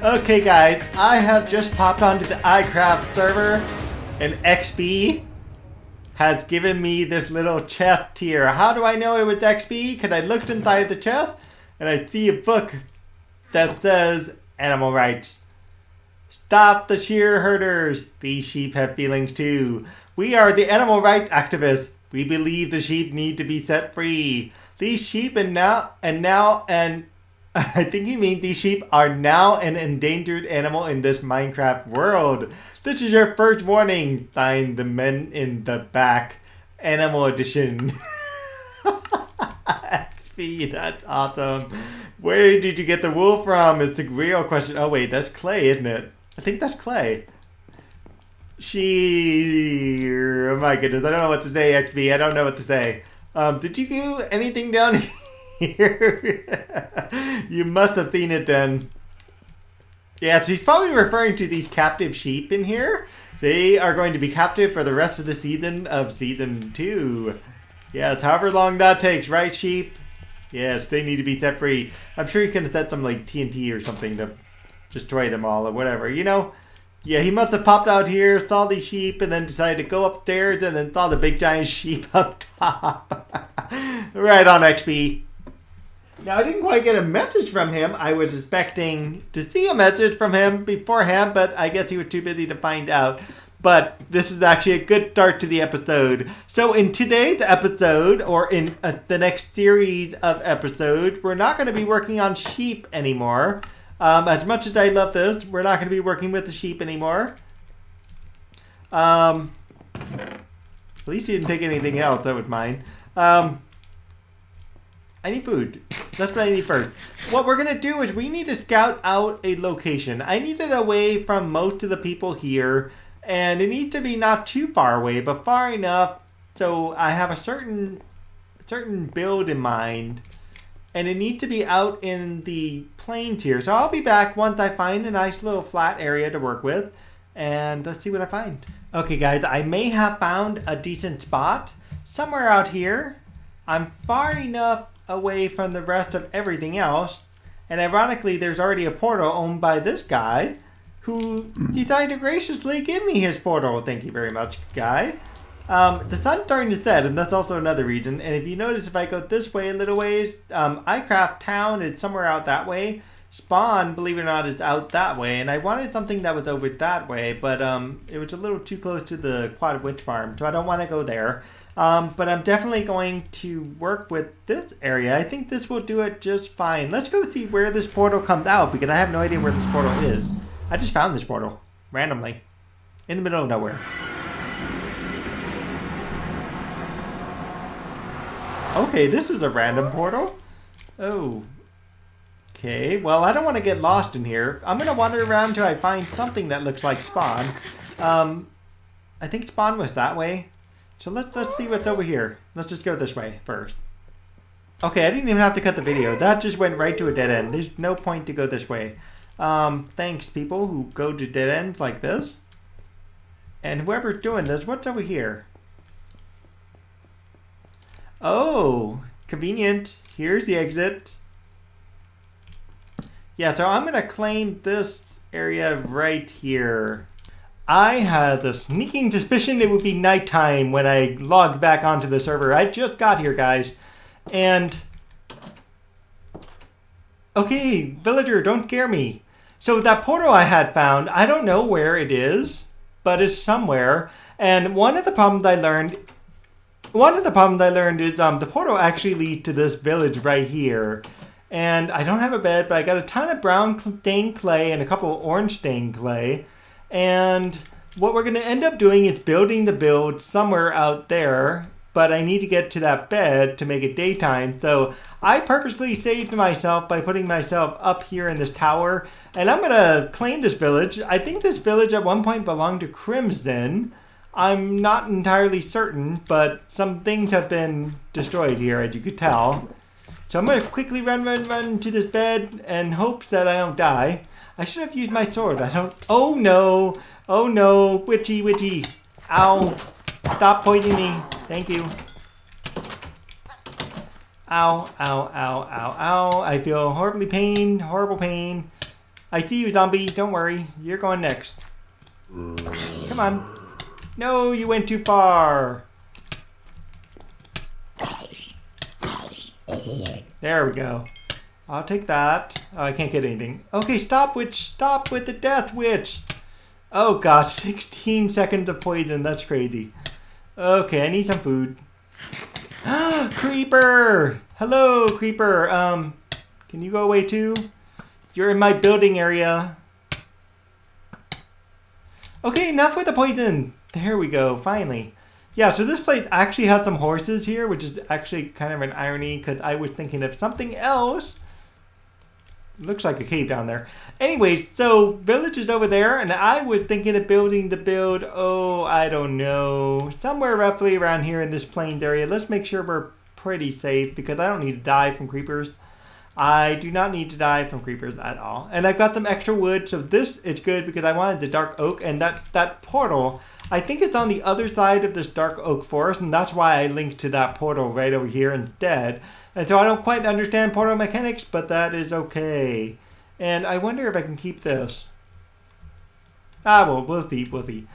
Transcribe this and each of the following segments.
Okay guys, I have just popped onto the iCraft server and XB has given me this little chest here. How do I know it was XB? Because I looked inside the chest and I see a book that says animal rights. Stop the shear herders. These sheep have feelings too. We are the animal rights activists. We believe the sheep need to be set free. These sheep and I think he means these sheep are now an endangered animal in this Minecraft world. This is your first warning. Signed, the men in the back. Animal edition. XP, that's awesome. Where did you get the wool from? It's a real question. Oh wait, that's clay, isn't it? I think that's clay. Oh my goodness, I don't know what to say, XP. I don't know what to say. Did you do anything down here? You must have seen it then. Yeah, so he's probably referring to these captive sheep in here. They are going to be captive for the rest of the season of season 2. Yeah, it's however long that takes, right, sheep? Yes, they need to be set free. I'm sure you can set some like TNT or something to destroy them all or whatever, you know? Yeah, he must have popped out here, saw these sheep, and then decided to go upstairs and then saw the big giant sheep up top. Right on, XP. Now, I didn't quite get a message from him. I was expecting to see a message from him beforehand, but I guess he was too busy to find out. But this is actually a good start to the episode. So in today's episode, or in the next series of episodes, we're not going to be working on sheep anymore. As much as I love this, we're not going to be working with the sheep anymore. At least you didn't take anything else. That was mine. I need food. That's what I need first. What we're going to do is we need to scout out a location. I need it away from most of the people here. And it needs to be not too far away, but far enough so I have a certain build in mind. And it needs to be out in the plains here. So I'll be back once I find a nice little flat area to work with. And let's see what I find. Okay guys, I may have found a decent spot. Somewhere out here. I'm far enough away from the rest of everything else. And ironically, there's already a portal owned by this guy who decided to graciously give me his portal. Thank you very much, guy. The sun's starting to set, and that's also another reason. And if you notice, if I go this way a little ways, iCraft Town is somewhere out that way. Spawn, believe it or not, is out that way. And I wanted something that was over that way, but it was a little too close to the Quad Witch Farm, so I don't want to go there. But I'm definitely going to work with this area. I think this will do it just fine. Let's go see where this portal comes out, because I have no idea where this portal is. I just found this portal, randomly, in the middle of nowhere. Okay, this is a random portal. Oh. Okay, well, I don't want to get lost in here. I'm going to wander around till I find something that looks like spawn. I think spawn was that way. So let's see what's over here. Let's just go this way first. Okay, I didn't even have to cut the video. That just went right to a dead end. There's no point to go this way. Thanks, people who go to dead ends like this. And whoever's doing this, what's over here? Oh, convenient. Here's the exit. Yeah, so I'm going to claim this area right here. I had the sneaking suspicion it would be nighttime when I logged back onto the server. I just got here, guys. And okay, villager, don't scare me. So that portal I had found, I don't know where it is, but it's somewhere. And one of the problems I learned is the portal actually leads to this village right here. And I don't have a bed, but I got a ton of brown stained clay and a couple of orange stained clay. And what we're going to end up doing is building the build somewhere out there. But I need to get to that bed to make it daytime. So I purposely saved myself by putting myself up here in this tower. And I'm going to claim this village. I think this village at one point belonged to Crimson. I'm not entirely certain, but some things have been destroyed here, as you could tell. So I'm going to quickly run to this bed and hope that I don't die. I should have used my sword. I don't... Oh no! Oh no! Witchy! Ow! Stop poisoning me. Thank you. Ow. I feel horrible pain. I see you, zombie. Don't worry. You're going next. Come on. No, you went too far. There we go. I'll take that. Oh, I can't get anything. Okay, stop, witch. Stop with the death, witch. Oh, gosh. 16 seconds of poison. That's crazy. Okay, I need some food. Creeper! Hello, creeper. Can you go away too? You're in my building area. Okay, enough with the poison. There we go, finally. Yeah, so this place actually had some horses here, which is actually kind of an irony because I was thinking of something else. Looks like a cave down there. Anyways, so village is over there, and I was thinking of building the build, oh, I don't know, somewhere roughly around here in this plains area. Let's make sure we're pretty safe because I don't need to die from creepers. I do not need to die from creepers at all. And I've got some extra wood, so this is good because I wanted the dark oak, and that portal, I think it's on the other side of this dark oak forest, and that's why I linked to that portal right over here instead. And so I don't quite understand portal mechanics, but that is okay. And I wonder if I can keep this. Well, we'll see, we'll see.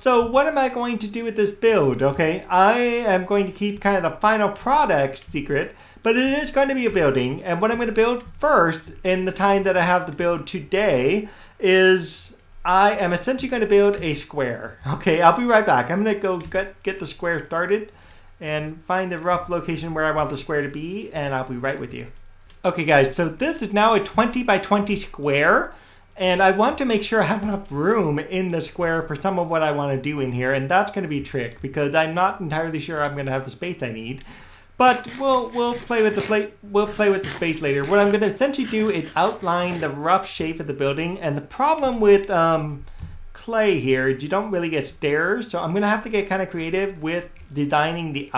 So what am I going to do with this build, okay? I am going to keep kind of the final product secret, but it is going to be a building. And what I'm going to build first, in the time that I have to build today, is I am essentially going to build a square. Okay, I'll be right back. I'm going to go get the square started and find the rough location where I want the square to be, and I'll be right with you. Okay guys, so this is now a 20 by 20 square, and I want to make sure I have enough room in the square for some of what I want to do in here, and that's going to be a trick because I'm not entirely sure I'm going to have the space I need. But we'll play with the space later. What I'm going to essentially do is outline the rough shape of the building, and the problem with clay here is you don't really get stairs, so I'm going to have to get kind of creative with designing the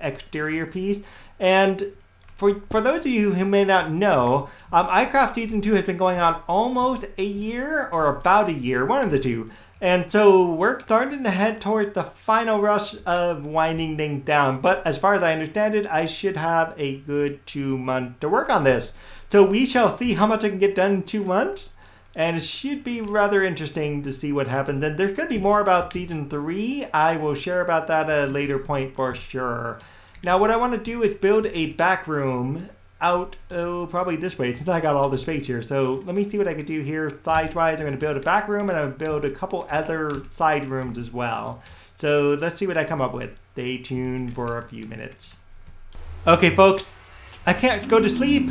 exterior piece. And for those of you who may not know, iCraft Season 2 has been going on almost a year, or about a year, one of the two. And so we're starting to head towards the final rush of winding things down. But as far as I understand it, I should have a good 2 months to work on this. So we shall see how much I can get done in 2 months. And it should be rather interesting to see what happens. And there's going to be more about Season 3. I will share about that at a later point for sure. Now what I want to do is build a back room out, probably this way, since I got all the space here. So let me see what I can do here. Size-wise, I'm going to build a back room, and I'm going to build a couple other side rooms as well. So let's see what I come up with. Stay tuned for a few minutes. Okay, folks, I can't go to sleep.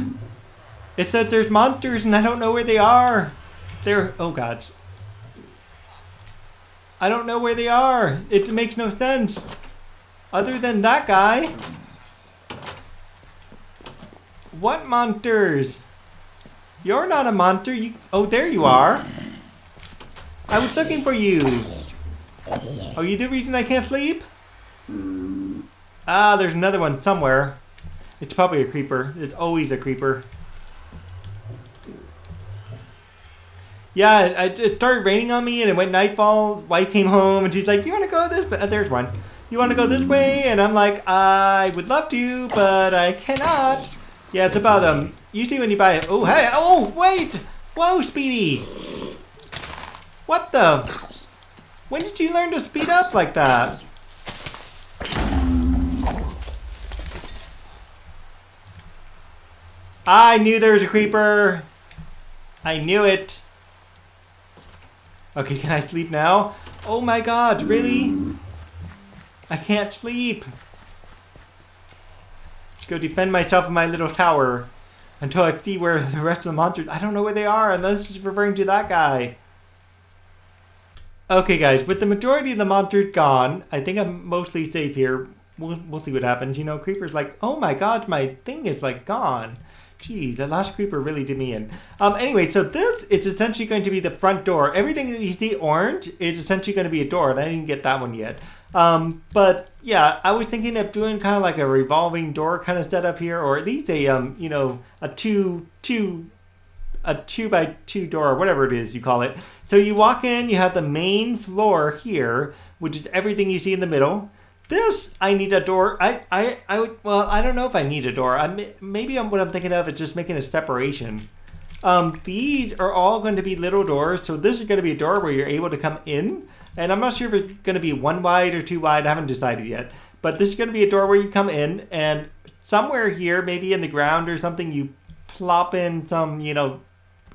It says there's monsters, and I don't know where they are. Oh God. I don't know where they are. It makes no sense. Other than that guy. What monsters? You're not a monster. Oh, there you are. I was looking for you. Are you the reason I can't sleep? Ah, there's another one somewhere. It's probably a creeper. It's always a creeper. Yeah, it started raining on me and it went nightfall. Wife came home and she's like, do you want to go this way? There's one. You want to go this way? And I'm like, I would love to, but I cannot. Yeah, it's about, usually when you buy it. Oh, hey, oh, wait. Whoa, Speedy. What the? When did you learn to speed up like that? I knew there was a creeper. I knew it. Okay, can I sleep now? Oh my God, really? I can't sleep. Let's go defend myself in my little tower until I see where the rest of the monsters. I don't know where they are unless it's referring to that guy. Okay, guys, with the majority of the monsters gone, I think I'm mostly safe here. We'll see what happens. You know, creeper's like, oh my God, my thing is like gone. Jeez, that last creeper really did me in. Anyway, so this is essentially going to be the front door. Everything that you see orange is essentially going to be a door, and I didn't get that one yet. But yeah, I was thinking of doing kind of like a revolving door kind of setup here, or at least a you know, a two by two door, or whatever it is you call it. So you walk in, you have the main floor here, which is everything you see in the middle. This, I need a door. Well, I don't know if I need a door. Maybe what I'm thinking of is just making a separation. These are all going to be little doors. So this is going to be a door where you're able to come in. And I'm not sure if it's going to be 1 wide or 2 wide. I haven't decided yet. But this is going to be a door where you come in. And somewhere here, maybe in the ground or something, you plop in some, you know,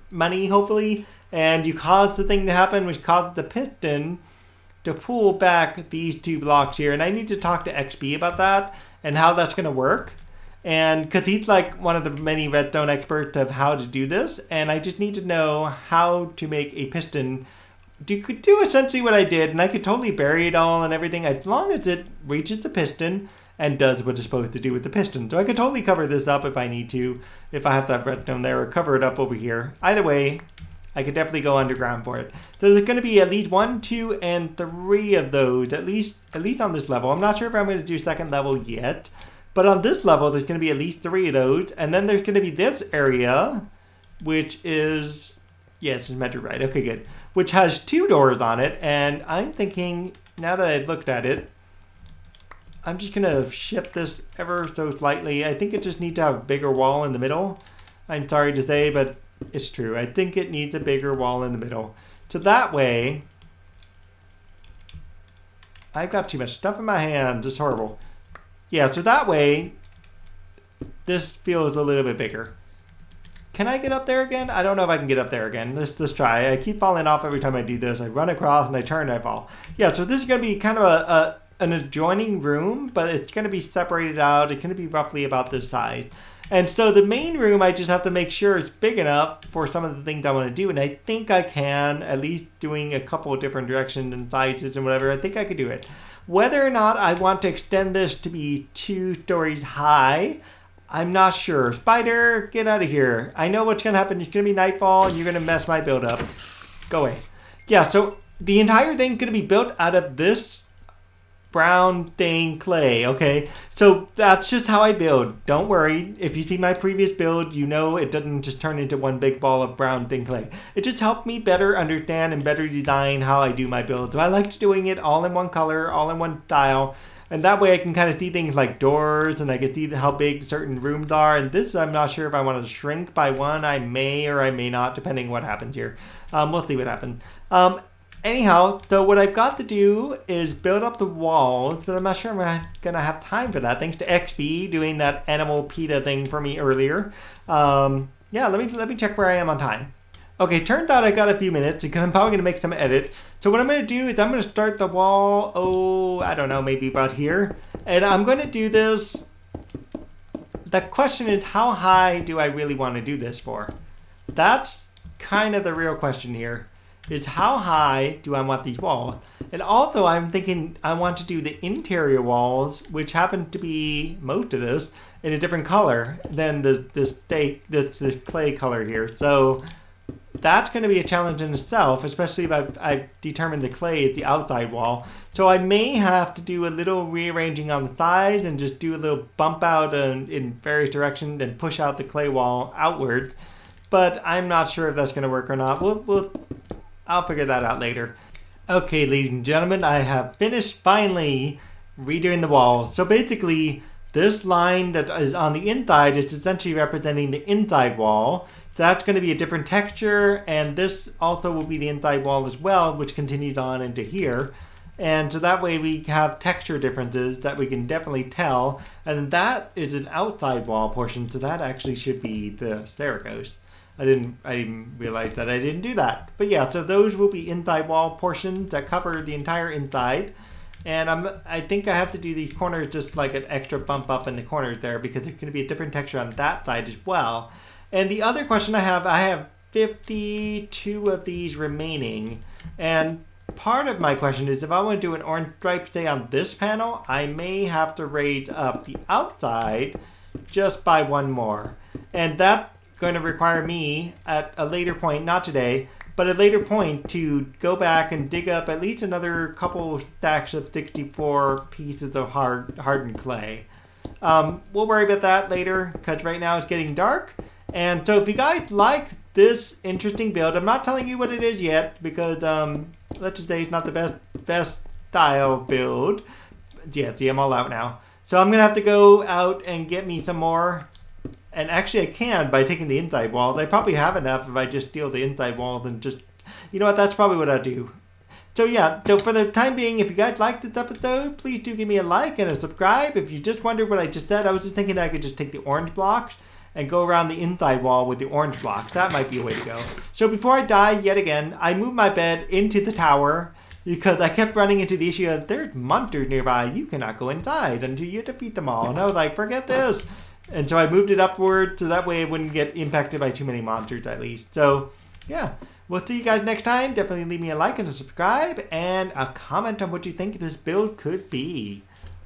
money, hopefully. And you cause the thing to happen, which causes the piston to pull back these 2 blocks here. And I need to talk to XB about that and how that's going to work. And because he's like one of the many redstone experts of how to do this. And I just need to know how to make a piston do essentially what I did. And I could totally bury it all and everything as long as it reaches the piston and does what it's supposed to do with the piston. So I could totally cover this up if I need to. If I have to have redstone there or cover it up over here. Either way, I could definitely go underground for it. So there's going to be at least 1, 2, and 3 of those. At least on this level. I'm not sure if I'm going to do second level yet. But on this level, there's going to be at least 3 of those. And then there's going to be this area, which is... Yes, it's measured right. Okay, good. Which has 2 doors on it. And I'm thinking, now that I've looked at it, I'm just going to shift this ever so slightly. I think it just needs to have a bigger wall in the middle. I'm sorry to say, but it's true. I think it needs a bigger wall in the middle. So that way... I've got too much stuff in my hands. It's horrible. Yeah, so that way, this feels a little bit bigger. Can I get up there again? I don't know if I can get up there again. Let's try. I keep falling off every time I do this. I run across and I turn and I fall. Yeah, so this is going to be kind of an adjoining room, but it's going to be separated out. It's going to be roughly about this size. And so the main room, I just have to make sure it's big enough for some of the things I want to do. And I think I can, at least doing a couple of different directions and sizes and whatever. I think I could do it. Whether or not I want to extend this to be 2 stories high, I'm not sure. Spider, get out of here. I know what's going to happen. It's going to be nightfall and you're going to mess my build up. Go away. Yeah, so the entire thing is going to be built out of this brown thing clay, okay? So that's just how I build. Don't worry. If you see my previous build, you know it doesn't just turn into one big ball of brown thing clay. It just helped me better understand and better design how I do my build. So I like doing it all in one color, all in one style. And that way I can kind of see things like doors and I can see how big certain rooms are. And this, I'm not sure if I want to shrink by 1. I may or I may not, depending what happens here. We'll see what happens. Anyhow, so what I've got to do is build up the walls, but I'm not sure I'm going to have time for that. Thanks to XB doing that animal PETA thing for me earlier. Yeah, let me check where I am on time. Okay, turns out I got a few minutes because I'm probably going to make some edits. So what I'm going to do is I'm going to start the wall, I don't know, maybe about here. And I'm going to do this. The question is, how high do I really want to do this for? That's kind of the real question here. Is how high do I want these walls? And also I'm thinking I want to do the interior walls, which happen to be most of this in a different color than this clay color here. So that's going to be a challenge in itself, especially if I've determined the clay is the outside wall. So I may have to do a little rearranging on the sides and just do a little bump out in various directions and push out the clay wall outward. But I'm not sure if that's going to work or not. I'll figure that out later. Okay, ladies and gentlemen, I have finished finally redoing the wall. So basically, this line that is on the inside is essentially representing the inside wall. So that's going to be a different texture, and this also will be the inside wall as well, which continues on into here. And so that way we have texture differences that we can definitely tell. And that is an outside wall portion, so that actually should be this. There it goes. I didn't realize that I didn't do that. But yeah, so those will be inside wall portions that cover the entire inside. And I think I have to do these corners just like an extra bump up in the corners there because there's going to be a different texture on that side as well. And the other question I have 52 of these remaining. And part of my question is if I want to do an orange stripe stay on this panel, I may have to raise up the outside just by 1 more. And that's going to require me at a later point, not today, but a later point to go back and dig up at least another couple of stacks of 64 pieces of hardened clay. We'll worry about that later because right now it's getting dark. And so if you guys like this interesting build, I'm not telling you what it is yet because let's just say it's not the best style build. Yeah, see, I'm all out now. So I'm going to have to go out and get me some more. And actually I can by taking the inside walls. I probably have enough if I just steal the inside walls and just... You know what, that's probably what I'll do. So yeah, so for the time being, if you guys liked this episode, please do give me a like and a subscribe. If you just wondered what I just said, I was just thinking I could just take the orange blocks and go around the inside wall with the orange blocks. That might be a way to go. So before I die yet again, I moved my bed into the tower because I kept running into the issue of there's monsters nearby. You cannot go inside until you defeat them all. And I was like, forget this. And so I moved it upward so that way it wouldn't get impacted by too many monsters at least. So yeah. We'll see you guys next time. Definitely leave me a like and a subscribe and a comment on what you think this build could be.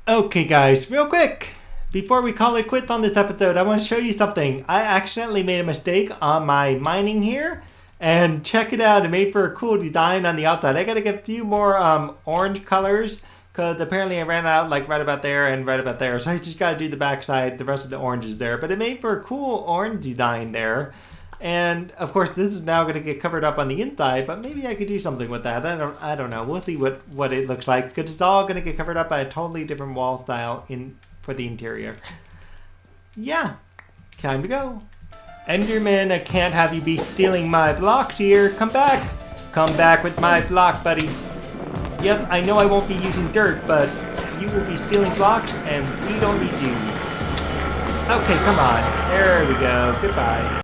Okay guys, real quick, before we call it quits on this episode, I want to show you something. I accidentally made a mistake on my mining here, and check it out, it made for a cool design on the outside. I gotta get a few more orange colors, because apparently I ran out like right about there and right about there, so I just gotta do the backside, the rest of the orange is there, but it made for a cool orange design there. And of course, this is now going to get covered up on the inside, but maybe I could do something with that. I don't know. We'll see what it looks like, because it's all going to get covered up by a totally different wall style for the interior. Yeah, time to go. Enderman, I can't have you be stealing my blocks here. Come back. Come back with my block, buddy. Yes, I know I won't be using dirt, but you will be stealing blocks, and we don't need you. Okay, come on. There we go. Goodbye.